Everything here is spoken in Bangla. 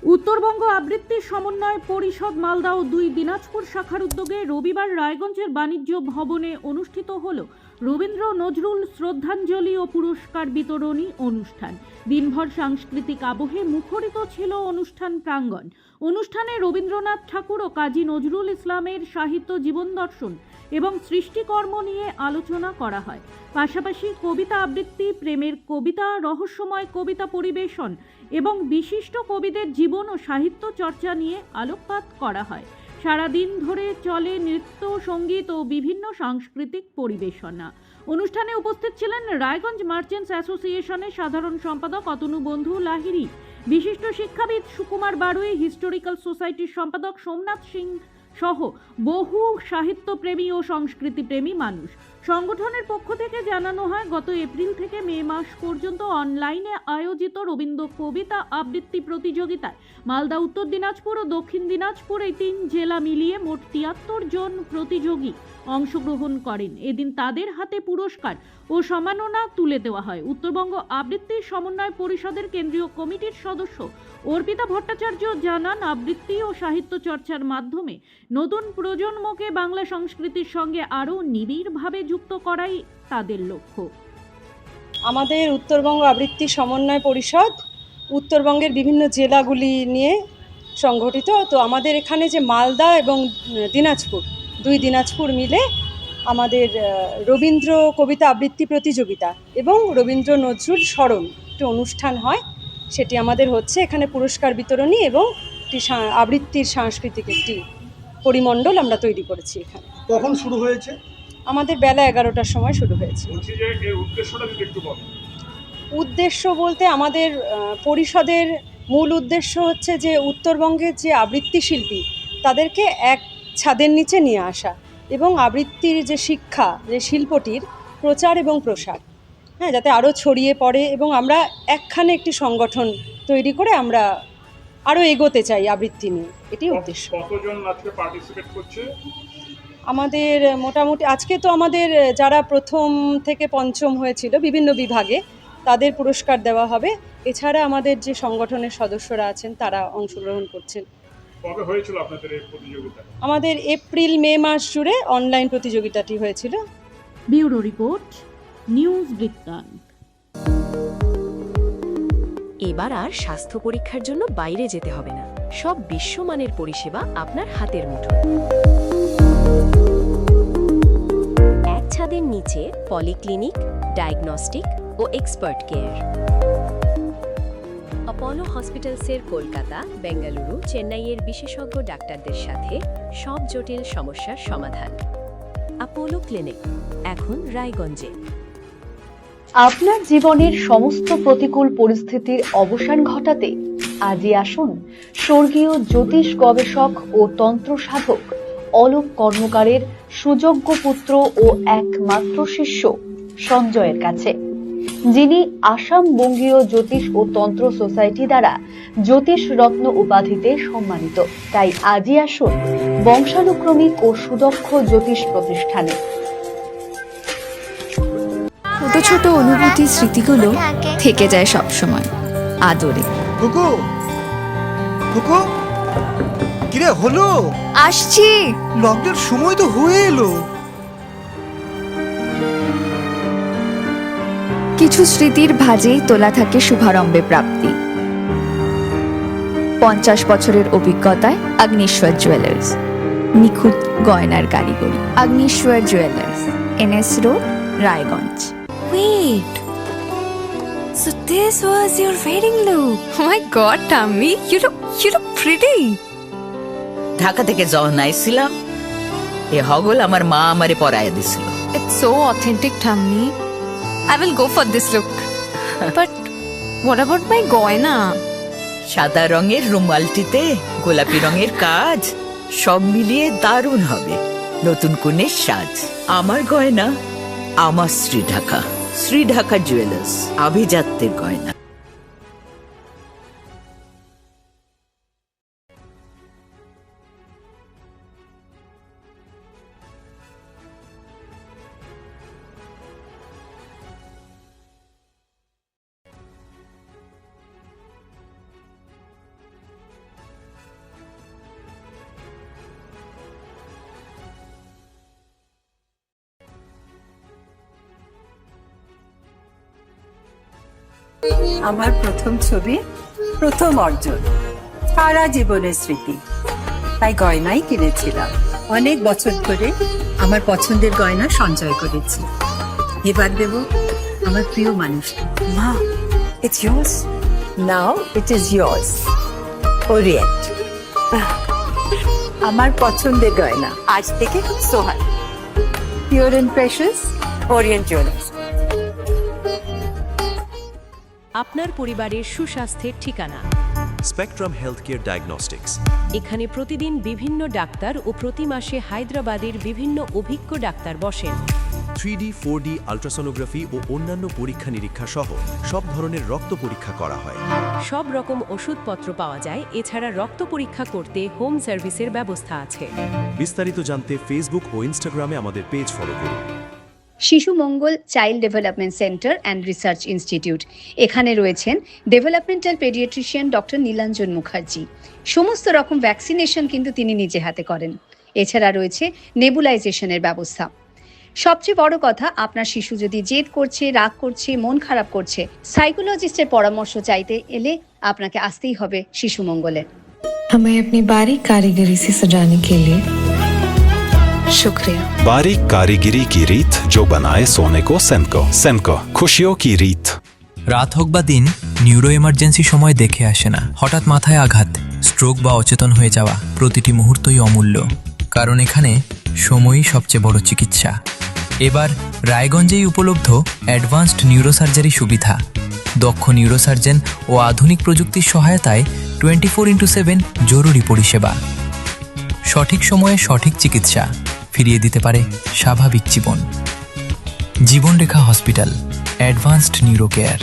উত্তরবঙ্গ আবৃত্তি সমন্বয় পরিষদ মালদা ও ২ দিনাজপুর শাখার উদ্যোগে রবিবার রায়গঞ্জের বাণিজ্য ভবনে অনুষ্ঠিত হল রবীন্দ্র নজরুল শ্রদ্ধাঞ্জলি ও পুরস্কার বিতরণী অনুষ্ঠান। দিনভর সাংস্কৃতিক আবহে মুখরিত ছিল অনুষ্ঠান প্রাঙ্গণ। অনুষ্ঠানে রবীন্দ্রনাথ ঠাকুর ও কাজী নজরুল ইসলামের সাহিত্য জীবন দর্শন এবং সৃষ্টিকর্ম নিয়ে আলোচনা করা হয়। পাশাপাশি কবিতা আবৃত্তি, প্রেমের কবিতা, রহস্যময় কবিতা পরিবেশন এবং বিশিষ্ট কবিদের জীবন ও সাহিত্য চর্চা নিয়ে আলোকপাত করা হয়। সারাদিন ধরে চলে নৃত্য, সঙ্গীত ও বিভিন্ন সাংস্কৃতিক পরিবেশনা। অনুষ্ঠানে উপস্থিত ছিলেন রায়গঞ্জ মার্চেন্টস অ্যাসোসিয়েশনের সাধারণ সম্পাদক অতনু বন্ধু লাহিড়ী, বিশিষ্ট শিক্ষাবিদ সুকুমার বাড়ুই, হিস্টোরিক্যাল সোসাইটির সম্পাদক সোমনাথ সিং সহ বহু সাহিত্যপ্রেমী ও সংস্কৃতিপ্রেমী মানুষ। সংগঠনের পক্ষ থেকে জানানো হয়, গত এপ্রিল থেকে মে মাস পর্যন্ত অনলাইনে আয়োজিত রবীন্দ্র কবিতা আবৃত্তি প্রতিযোগিতায় মালদা, উত্তর দিনাজপুর ও দক্ষিণ দিনাজপুর এই ৩ জেলা মিলিয়ে মোট ৭৩ জন প্রতিযোগী অংশগ্রহণ করেন। এদিন তাদের হাতে পুরস্কার ও সম্মাননা তুলে দেওয়া হয়। উত্তরবঙ্গ আবৃত্তি সমন্বয় পরিষদের কেন্দ্রীয় কমিটির সদস্য অর্পিতা ভট্টাচার্য জানান, আবৃত্তি ও সাহিত্য চর্চার মাধ্যমে নতুন প্রজন্মকে বাংলা সংস্কৃতির সঙ্গে আরও নিবিড়ভাবে যুক্ত করাই তাদের লক্ষ্য। আমাদের উত্তরবঙ্গ আবৃত্তি সমন্বয় পরিষদ উত্তরবঙ্গের বিভিন্ন জেলাগুলি নিয়ে সংগঠিত। তো আমাদের এখানে যে মালদা এবং দিনাজপুর, ২ দিনাজপুর মিলে আমাদের রবীন্দ্র কবিতা আবৃত্তি প্রতিযোগিতা এবং রবীন্দ্র নজরুল স্মরণ একটি অনুষ্ঠান হয়, সেটি আমাদের হচ্ছে। এখানে পুরস্কার বিতরণী এবং একটি আবৃত্তির সাংস্কৃতিক একটি পরিমণ্ডল আমরা তৈরি করেছি। এখানে কখন শুরু হয়েছে? আমাদের বেলা ১১টার সময় শুরু হয়েছে। উদ্দেশ্য বলতে আমাদের পরিষদের মূল উদ্দেশ্য হচ্ছে যে উত্তরবঙ্গের যে আবৃত্তি শিল্পী তাদেরকে এক ছাদের নিচে নিয়ে আসা এবং আবৃত্তির যে শিক্ষা, যে শিল্পটির প্রচার এবং প্রসার, হ্যাঁ, যাতে আরও ছড়িয়ে পড়ে এবং আমরা একখানে একটি সংগঠন তৈরি করে আমরা আরও এগোতে চাই আবৃত্তি নিয়ে, এটি উদ্দেশ্য। কতজন আজকে পার্টিসিপেট করছে? আমাদের মোটামুটি আজকে তো আমাদের যারা প্রথম থেকে পঞ্চম হয়েছিল বিভিন্ন বিভাগে তাদের পুরস্কার দেওয়া হবে। এছাড়া আমাদের যে সংগঠনের সদস্যরা আছেন তারা অংশগ্রহণ করছেন। কবে হয়েছিল আপনাদের এই প্রতিযোগিতা? আমাদের এপ্রিল মে মাস জুড়ে অনলাইন প্রতিযোগিতাটি হয়েছিল। ব্যুরো রিপোর্ট, নিউজ বৃত্তান্ত। এবার আর স্বাস্থ্য পরীক্ষার জন্য বাইরে যেতে হবে না। সব বিশ্বমানের পরিষেবা আপনার হাতের মুঠোয়। এক ছাদের নিচে পলিক্লিনিক, ডায়াগনস্টিক ও এক্সপার্ট কেয়ার। অপোলো হসপিটালসের কলকাতা, বেঙ্গালুরু, চেন্নাইয়ের বিশেষজ্ঞ ডাক্তারদের সাথে সব জটিল সমস্যার সমাধান। অপোলো ক্লিনিক এখন রায়গঞ্জে। আপনার জীবনের সমস্ত প্রতিকূল পরিস্থিতির অবসান ঘটাতে আজই আসুন স্বর্গীয় জ্যোতিষ গবেষক ও তন্ত্র সাধক অলোক কর্মকারের সুযোগ্য পুত্র ও একমাত্র শিষ্য সঞ্জয়ের কাছে, যিনি আসাম বঙ্গীয় জ্যোতিষ ও তন্ত্র সোসাইটি দ্বারা জ্যোতিষ রত্ন উপাধিতে সম্মানিত। তাই আজই আসুন বংশানুক্রমিক ও সুদক্ষ জ্যোতিষ প্রতিষ্ঠানে। ছোট ছোট অনুভূতি, স্মৃতিগুলো থেকে যায় সব সময় আদরে। কুকু কুকু, কিরে হলো? আসছি। লকডাউন সময় তো হয়ে এলো। কিছু স্মৃতির ভাজেই তোলা থাকে শুভারম্ভে প্রাপ্তি। 50 বছরের অভিজ্ঞতায় অগ্নিশ্বর জুয়েলার্স, নিখুঁত গয়নার কারিগরি। Agnishwar jewellers, NS road, Raiganj. Wait, so this was your wedding look? Oh my god, Tammy, you look pretty. Dhaka থেকে যখন আইছিলাম এ হগল আমার মা আমারে পরায় দিছিল। It's so authentic, Tammy. I will go for this look. But what about my goina? সাদা রঙের রুমালটিতে গোলাপি রঙের কাজ, সব মিলিয়ে দারুণ হবে নতুন কনের সাজ। আমার গয়না আমার শ্রী ঢাকা জুয়েলার্স, আভিজাত্যের গয়না। আমার প্রথম ছবি, প্রথম অর্জন, সারা জীবনের স্মৃতি, তাই গয়নাই কিনেছিলাম। অনেক বছর ধরে আমার পছন্দের গয়না সঞ্চয় করেছি। এবার দেব আমার প্রিয় মানুষকে। মা, it's yours. Now it is yours. Orient. আমার পছন্দের গয়না আজ থেকে সোহান। Pure and precious, Orient Jewelers. আপনার পরিবারের সুস্বাস্থ্যের ঠিকানা। Spectrum healthcare diagnostics. এখানে প্রতিদিন বিভিন্ন ডাক্তার ও প্রতি মাসে হায়দ্রাবাদের বিভিন্ন অভিজ্ঞ ডাক্তার বসেন। 3D, 4D আল্ট্রাসোনোগ্রাফি ও অন্যান্য পরীক্ষা নিরীক্ষা সহ সব ধরনের রক্ত পরীক্ষা করা হয়। সব রকম ওষুধপত্র পাওয়া যায়। এছাড়া রক্ত পরীক্ষা করতে হোম সার্ভিসের ব্যবস্থা আছে। বিস্তারিত জানতে ফেসবুক ও ইনস্টাগ্রামে আমাদের পেজ ফলো করুন। Shishu Mangal child development centre and research institute, এখানে রয়েছেন developmental paediatrician doctor Nilanjan Mukherjee. সমস্ত রকম ভ্যাকসিনেশন কিন্তু তিনি নিজে হাতে করেন। এছাড়া রয়েছে নেবুলাইজেশনের ব্যবস্থা। সবচেয়ে বড় কথা, আপনার শিশু যদি জেদ করছে, রাগ করছে, মন খারাপ করছে, সাইকোলজিস্টের পরামর্শ চাইতে এলে আপনাকে আসতেই হবে শিশু মঙ্গলে। हमें अपनी बारीक कारीगरी से सजाने के लिए शुक्रिया। बारीक कारीगरी की रीत जो बनाए सोने को सेनको। सेनको, खुशियों की रीत। রাত হোক বা দিন, নিউরো এমার্জেন্সি সময় দেখে আসে না। হঠাৎ মাথায় আঘাত, স্ট্রোক বা অচেতন হয়ে যাওয়া, প্রতিটি মুহূর্তই অমূল্য। কারণ এখানে সময়ই সবচেয়ে বড় চিকিৎসা। এবার রায়গঞ্জেই উপলব্ধ অ্যাডভান্সড নিউরোসার্জারি সুবিধা। দক্ষ নিউরোসার্জন ও আধুনিক প্রযুক্তির সহায়তায় 24x7 জরুরি পরিষেবা। সঠিক সময়ে সঠিক চিকিৎসা ফিরিয়ে দিতে পারে স্বাভাবিক জীবন। জীবনরেখা হসপিটাল, অ্যাডভান্সড নিউরো কেয়ার।